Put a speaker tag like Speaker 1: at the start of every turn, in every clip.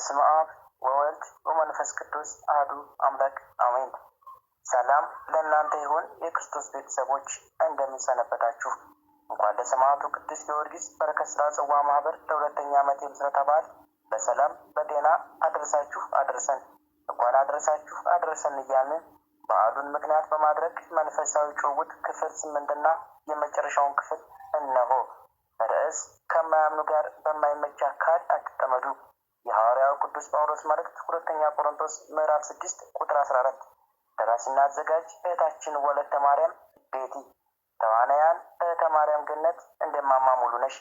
Speaker 1: በስመ አብ ወወልድ ወመንፈስ ቅዱስ አሐዱ አምላክ አሜን። ሰላም ለእናንተ ይሁን የክርስቶስ ቤተሰቦች፣ እንደምንሰነበታችሁ። እንኳን ለሰማዕቱ ቅዱስ ጊዮርጊስ በረከት ሥራ ጽዋ ማህበር ለሁለተኛ ዓመት የምስረታ በዓል በሰላም በጤና አድረሳችሁ አድርሰን። እንኳን አድረሳችሁ አድርሰን እያልን በዓሉን ምክንያት በማድረግ መንፈሳዊ ጭውውት ክፍል 8ና የመጨረሻውን ክፍል እነሆ። ርዕስ ከማያምኑ ጋር በማይመች አካሄድ አትጠመዱ። የሐዋርያው ቅዱስ ጳውሎስ መልእክት ሁለተኛ ቆሮንቶስ ምዕራፍ 6 ቁጥር 14። ደራሲና አዘጋጅ እህታችን ወለተ ማርያም ቤቲ። ተዋናያን እህተ ማርያም ገነት እንደ እማማ ሙሉነሽ፣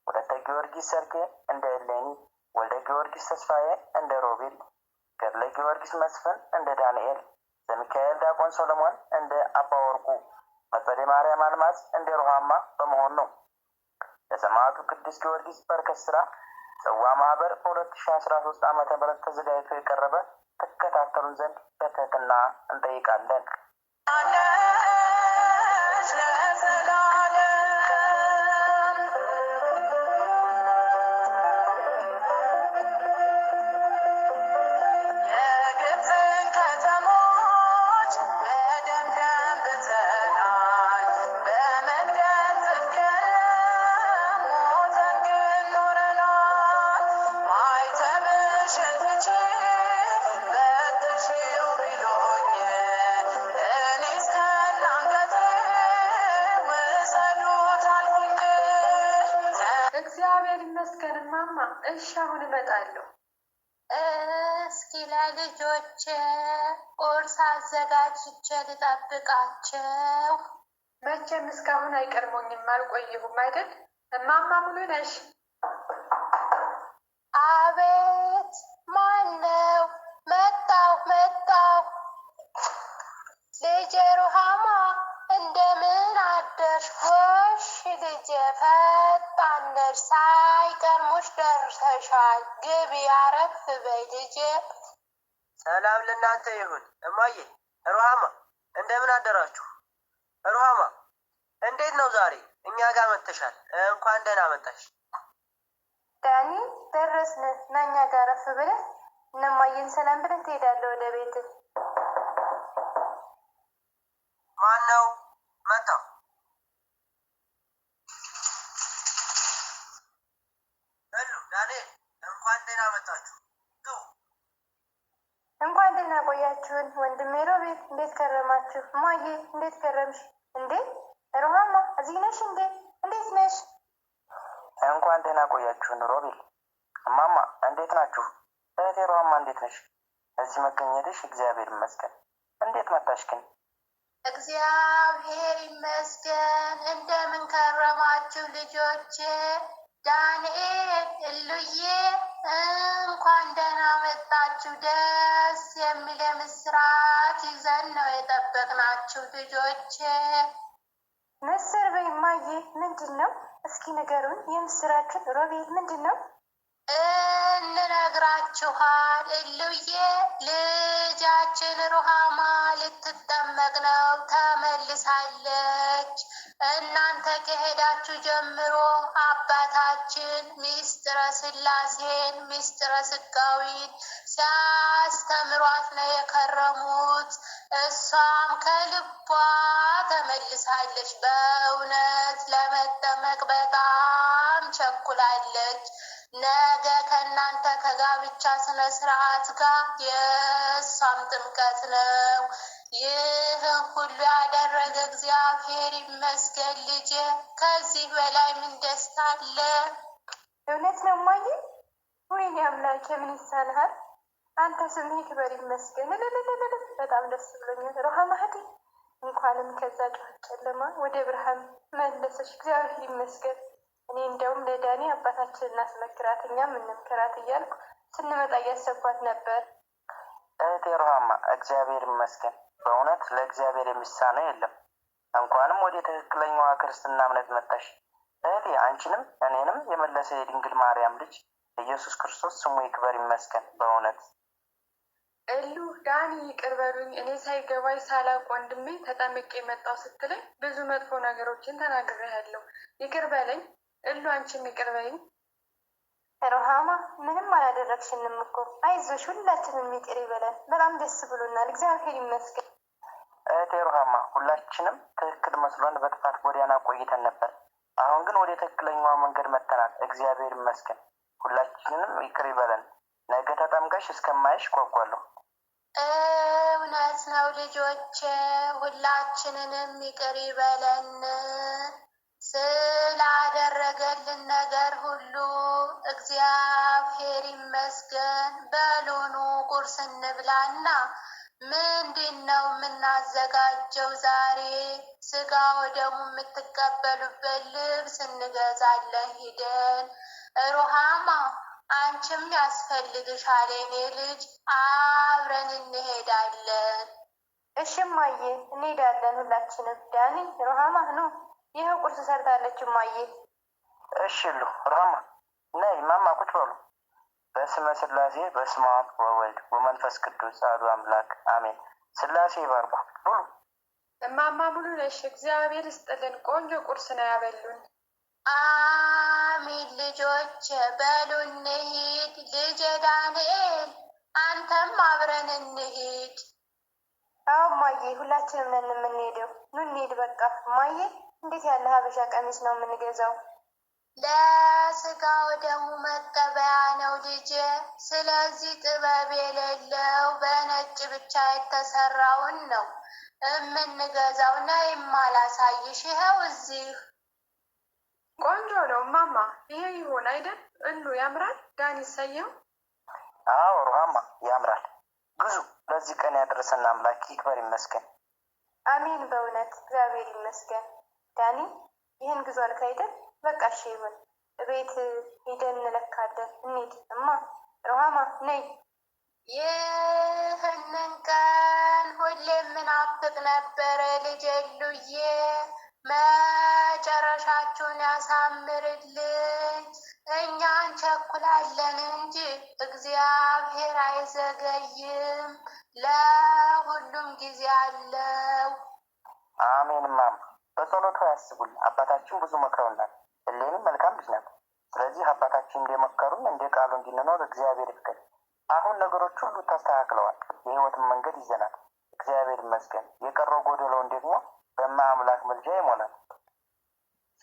Speaker 1: ወለተ ጊዮርጊስ ሰርጌ እንደ እሌኒ፣ ወልደ ጊዮርጊስ ተስፋዬ እንደ ሮቤል፣ ገድለ ጊዮርጊስ መስፍን እንደ ዳንኤል፣ ዘሚካኤል ዲያቆን ሰሎሞን እንደ አባወርቁ፣ አጸደ ማርያም አልማዝ እንደ ሩሃማ በመሆን ነው። ለሰማዕቱ ቅዱስ ጊዮርጊስ በረከት ሥራ ጽዋ ማህበር በ2013 ዓ.ም ተዘጋጅቶ የቀረበ ተከታተሉን ዘንድ በትህትና እንጠይቃለን።
Speaker 2: እግዚአብሔር ይመስገን ማማ። እሺ አሁን እመጣለሁ።
Speaker 3: እስኪ ለልጆች ቁርስ አዘጋጅቼ ልጠብቃቸው።
Speaker 2: መቼም እስካሁን አይቀርሞኝም፣ አልቆየሁም አይደል እማማ ሙሉ ነሽ?
Speaker 3: አቤት፣ ማን ነው? መጣሁ። ልጄ ሩሃማ እንደምን አደርሽ? ጎሽ ልጄ፣ ፈጣን ነሽ፣ ሳይቀድሙሽ ደርሰሻል። ግቢ፣ አረፍ በይ ልጄ።
Speaker 4: ሰላም ለእናንተ ይሁን እማዬ። ሩሃማ እንደምን አደራችሁ? ሩሃማ እንዴት ነው ዛሬ እኛ ጋር መጥተሻል? እንኳን ደህና መጣሽ።
Speaker 2: ዳኒ፣ ደረስን። ና እኛ ጋር አረፍ ብለህ እነማየን ሰላም ብለህ ትሄዳለህ ወደ ቤት።
Speaker 4: ማን ነው? መጣሁ። ሄሎ ዳንኤል፣ እንኳን ደህና መጣችሁ። ግቡ።
Speaker 2: እንኳን ደህና ቆያችሁን። ወንድሜ ሮቤል፣ እንዴት ከረማችሁ? ማዬ፣ እንዴት ከረምሽ? እንዴ ሩሃማ፣ እዚህ ነሽ እንዴ? እንዴት ነሽ?
Speaker 1: እንኳን ደህና ቆያችሁን። ሮቤል፣ እማማ እንዴት ናችሁ? እህቴ ሩሃማ እንዴት ነሽ? እዚህ መገኘትሽ እግዚአብሔር ይመስገን። እንዴት መጣሽ ግን?
Speaker 3: እግዚአብሔር ይመስገን። እንደምን ከረማችሁ ልጆቼ? ዳንኤል፣ እሉዬ እንኳን ደህና መጣችሁ። ደስ የሚል ምስራት ይዘን ነው የጠበቅናችሁ ልጆቼ።
Speaker 2: ምስር በይ ማዬ። ምንድን ነው? እስኪ ነገሩን የምስራችን። ሮቤል ምንድን ነው?
Speaker 3: እንነግራችኋል። እሉዬ ልጃችን ሩሃማ ልትጠመቅ ነው፣ ተመልሳለች። እናንተ ከሄዳችሁ ጀምሮ አባታችን ሚስጥረ ሥላሴን ሚስጥረ ሥጋዊን ሲያስተምሯት ነው የከረሙት። እሷም ከልቧ ተመልሳለች። በእውነት ለመጠመቅ በጣም ቸኩላለች። ነገ ከእናንተ ከጋብቻ ስነ ስርዓት ጋር የእሷም ጥምቀት ነው። ይህን ሁሉ ያደረገ እግዚአብሔር ይመስገን ልጄ። ከዚህ በላይ ምን ደስታ አለ?
Speaker 2: እውነት ነው ማዬ። ወይኔ አምላኬ፣ ምን ይሳንሃል? አንተ ስምህ ይክበር ይመስገን። በጣም ደስ ብሎኛል። ሩሃማ እህቴ፣ እንኳንም ከዛ ጩኸት ጨለማ ወደ ብርሃን መለሰሽ። እግዚአብሔር ይመስገን። እኔ እንደውም ለዳኒ አባታችን እናስመክራት እኛም እንምከራት እያልኩ ስንመጣ እያሰብኳት ነበር።
Speaker 1: እህቴ ሩሃማ እግዚአብሔር ይመስገን። በእውነት ለእግዚአብሔር የሚሳነው የለም። እንኳንም ወደ ትክክለኛዋ ክርስትና እምነት መጣሽ እህቴ። አንቺንም እኔንም የመለሰ የድንግል ማርያም ልጅ ኢየሱስ ክርስቶስ ስሙ ይክበር ይመስገን። በእውነት
Speaker 2: እሉ፣ ዳኒ ይቅር በሉኝ። እኔ ሳይገባኝ ሳላውቅ ወንድሜ ተጠምቄ መጣሁ ስትለኝ ብዙ መጥፎ ነገሮችን ተናግሬያለሁ። ይቅር በለኝ እሉ፣ አንቺም ይቅር በይኝ። ሩሃማ ምንም አላደረግሽንም እኮ አይዞሽ፣ ሁላችንም ይቅር ይበለን። በጣም ደስ ብሎናል፣ እግዚአብሔር ይመስገን።
Speaker 1: እህቴ ሩሃማ ሁላችንም ትክክል መስሎን በጥፋት ጎዳና ቆይተን ነበር። አሁን ግን ወደ ትክክለኛዋ መንገድ መጥተናል። እግዚአብሔር ይመስገን። ሁላችንም ይቅር ይበለን። ነገ ተጠምቀሽ እስከማይሽ ጓጓለሁ።
Speaker 3: እውነት ነው ልጆች፣ ሁላችንንም ይቅር ይበለን። ስላደረገልን ነገር ሁሉ እግዚአብሔር ይመስገን። በሉኑ ቁርስ እንብላና ምንድን ነው የምናዘጋጀው ዛሬ? ስጋ ወደሙ የምትቀበሉበት ልብስ እንገዛለን ሂደን። ሩሃማ አንቺም ያስፈልግሻል የኔ ልጅ፣ አብረን እንሄዳለን።
Speaker 2: እሺ እማዬ፣ እንሄዳለን ሁላችንም። ዳኒ፣ ሩሃማ ኑ፣ ይኸው ቁርስ ሰርታለች እማዬ።
Speaker 1: እሺ ሩሃማ ነይ፣ ማማ ቁጭ በሉ። በስመ ስላሴ በስመ አብ ወወልድ ወመንፈስ ቅዱስ አሐዱ አምላክ አሜን። ስላሴ ይባርኩ። ብሉ።
Speaker 5: እማማ ሙሉ ነሽ፣ እግዚአብሔር ይስጥልን። ቆንጆ ቁርስ ነው ያበሉን።
Speaker 3: አሜን ልጆች፣ በሉ እንሂድ። ልጄ ዳንኤል አንተም አብረን እንሂድ።
Speaker 2: አዎ እማዬ፣ ሁላችንም ነን የምንሄደው። ኑ እንሂድ በቃ። እማዬ፣ እንዴት ያለ ሀበሻ ቀሚስ ነው የምንገዛው?
Speaker 3: ለስጋው ደግሞ መቀበያ ነው ልጄ። ስለዚህ ጥበብ የሌለው በነጭ ብቻ የተሰራውን ነው የምንገዛው። ነይም አላሳይሽ፣ ይኸው እዚህ።
Speaker 5: ቆንጆ ነው እማማ። ይሄ ይሆን አይደል? እሉ ያምራል። ዳኒ ሰየው።
Speaker 1: አዎ ሩሃማ ያምራል። ግዙ። ለዚህ ቀን ያደረሰን አምላክ ይክበር ይመስገን።
Speaker 2: አሜን። በእውነት እግዚአብሔር ይመስገን። ዳኒ፣ ይህን ግዙ አልክ አይደል? በቃ እሺ ይሁን። ቤት ሄደን እንለካለን። እንሂድ። እማ ሩሃማ ነይ።
Speaker 3: ይህንን ቀን ሁሌም ምናፍቅ ነበረ ልጄ ሉዬ። መጨረሻችሁን ያሳምርልኝ። እኛ እንቸኩላለን እንጂ እግዚአብሔር አይዘገይም። ለሁሉም ጊዜ አለው።
Speaker 1: አሜን። ማማ በጸሎቱ ያስቡን። አባታችን ብዙ መክረውናል። እሌንም መልካም ልጅ ናት። ስለዚህ አባታችን እንደመከሩን እንደ ቃሉ እንድንኖር እግዚአብሔር ይፍቀድ። አሁን ነገሮች ሁሉ ተስተካክለዋል። የህይወትን መንገድ ይዘናል። እግዚአብሔር ይመስገን። የቀረው ጎደለውን ደግሞ በማምላክ ምልጃ ይሞላል።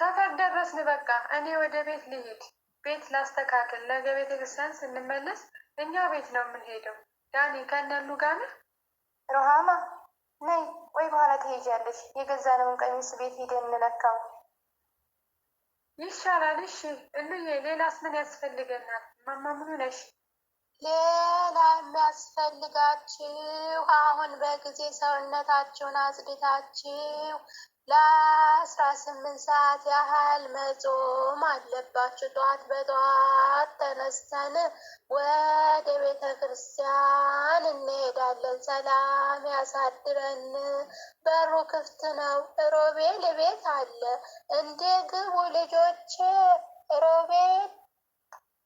Speaker 5: ሰፈር ደረስን። በቃ እኔ ወደ ቤት ልሂድ። ቤት ላስተካክል። ነገ ቤተ ክርስቲያን ስንመለስ እኛ ቤት ነው የምንሄደው። ዳኒ ከነሉ ጋር ነህ?
Speaker 2: ሩሃማ ነይ። ቆይ በኋላ ትሄጃለሽ። የገዛነውን ቀሚስ ቤት ሄደን እንለካው
Speaker 5: ይሻላል። እሺ እሉዬ፣ ሌላስ ምን ያስፈልገናል? እማማ ሙሉ ነሽ?
Speaker 3: ሌላ የሚያስፈልጋችሁ አሁን በጊዜ ሰውነታችሁን አጽድታችሁ ለ18 ሰዓት ያህል መጾም አለባችሁ። ጠዋት በጠዋት ተነስተን ወደ ቤተ ክርስቲያን እንሄዳለን። ሰላም ያሳድረን። በሩ ክፍት ነው። ሮቤል ቤት አለ። እንዴ ግቡ ልጆቼ። ሮቤል።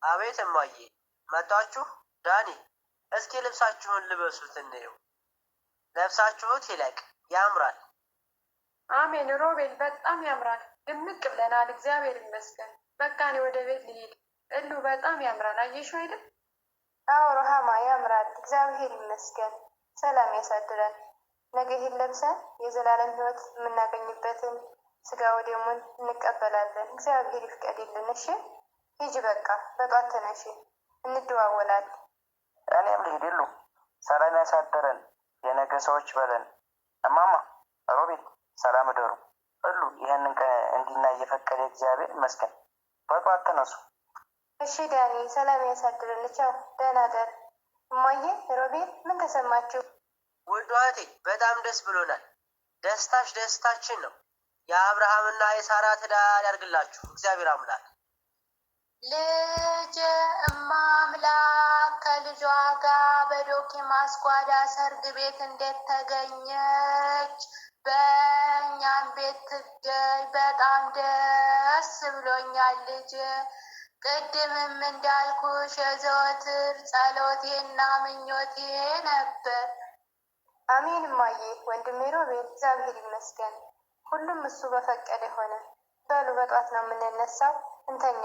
Speaker 4: አቤት እማዬ፣ መጣችሁ? ዳኒ እስኪ ልብሳችሁን ልበሱት እንየው። ለብሳችሁት ይለቅ፣ ያምራል።
Speaker 5: አሜን። ሮቤል በጣም ያምራል። ድምቅ ብለናል። እግዚአብሔር ይመስገን። በቃ እኔ ወደ ቤት ልሂድ። እሉ በጣም ያምራል። አየሽው አይደል?
Speaker 2: አዎ ሩሃማ ያምራል። እግዚአብሔር ይመስገን። ሰላም ያሳድረን። ነገ ይህን ለብሰን የዘላለም ሕይወት የምናገኝበትን ስጋ ወደሙን እንቀበላለን። እግዚአብሔር ይፍቀድልን። እሺ ሂጂ በቃ። በጧት ተነሺ፣ እንደዋወላለን።
Speaker 1: እኔም ልሂድ። የሉ ሰላም ያሳደረን የነገ ሰዎች በለን። እማማ ሮቤል ሰላም እደሩ። ሁሉ ይህንን ቀን እንዲናይ እየፈቀደ እግዚአብሔር ይመስገን። በጧት ተነሱ።
Speaker 2: እሺ ዳኒ፣ ሰላም ያሳድረን። ቻው፣ ደህና ደር። እማዬ፣ ሮቤል ምን ተሰማችሁ?
Speaker 4: ውድ እህቴ በጣም ደስ ብሎናል። ደስታሽ ደስታችን ነው። የአብርሃምና የሳራ ትዳር ያድርግላችሁ እግዚአብሔር አምላክ።
Speaker 3: ልጅ እማምላክ ከልጇ ጋር በዶኪማስ ጓዳ ሰርግ ቤት እንዴት ተገኘች? በእኛም ቤት ትገኝ። በጣም ደስ ብሎኛል ልጅ። ቅድምም እንዳልኩሽ የዘወትር ጸሎቴና ምኞቴ ነበር።
Speaker 2: አሜን እማዬ። ወንድሜ ሮቤል እግዚአብሔር ይመስገን። ሁሉም እሱ በፈቀደ ሆነ። በሉ በጧት ነው የምንነሳው። እንተኛ።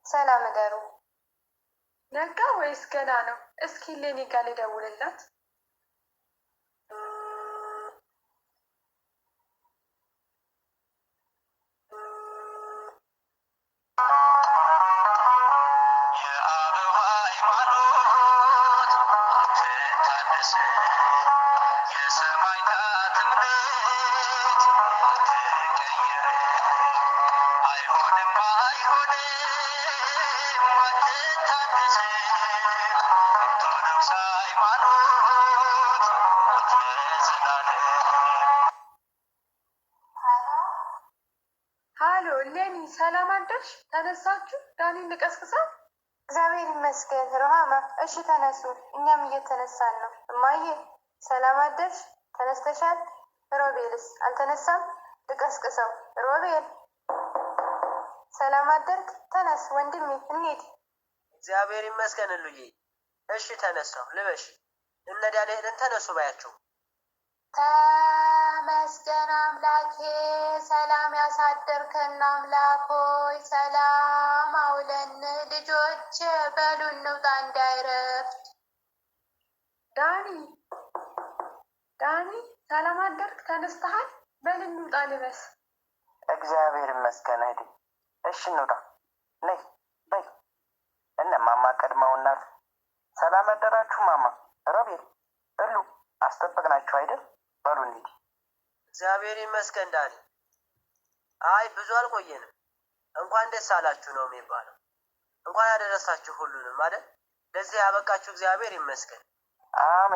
Speaker 2: ሰላም እደሩ።
Speaker 5: ነጋ ወይስ ገና ነው? እስኪ ሌኒ ጋር ልደውልላት። ሃሎ ሌኒ፣ ሰላም አደርሽ? ተነሳችሁ? ዳኒን ልቀስቅሳት?
Speaker 2: እግዚአብሔር ይመስገን ሩሃማ። እሺ ተነሱ፣ እኛም እየተነሳን ነው። እማዬ ሰላም አደርሽ? ተነስተሻል? ሮቤልስ አልተነሳም? ልቀስቅሰው። ሮቤል ሰላም አደርክ? ተነስ ወንድሜ እንሂድ።
Speaker 4: እግዚአብሔር ይመስገን እሉዬ። እሺ ተነሳሁ። ልበሽ። እነ ዳንኤልን ተነሱ ባያቸው።
Speaker 3: ተመስገን አምላኬ፣ ሰላም ያሳደርከን አምላክ ሆይ ሰላም አውለን። ልጆች በሉ እንውጣ እንዳይረፍድ።
Speaker 5: ዳኒ ሰላም አደርክ? ተነስተሃል? በል እንውጣ፣ ልበስ።
Speaker 1: እግዚአብሔር ይመስገን እህቴ። እሺ እንውጣ። ነይ በይ። እነ ማማ ቀድመውናል። ሰላም አደራችሁ ማማ። ሮቤል እሉ አስጠበቅናችሁ አይደል? በሉ እንሂድ።
Speaker 4: እግዚአብሔር ይመስገን ዳኒ። አይ ብዙ አልቆየንም። እንኳን ደስ አላችሁ ነው የሚባለው። እንኳን ያደረሳችሁ ሁሉንም አይደል? ለዚህ ያበቃችሁ እግዚአብሔር ይመስገን።
Speaker 1: አሜን።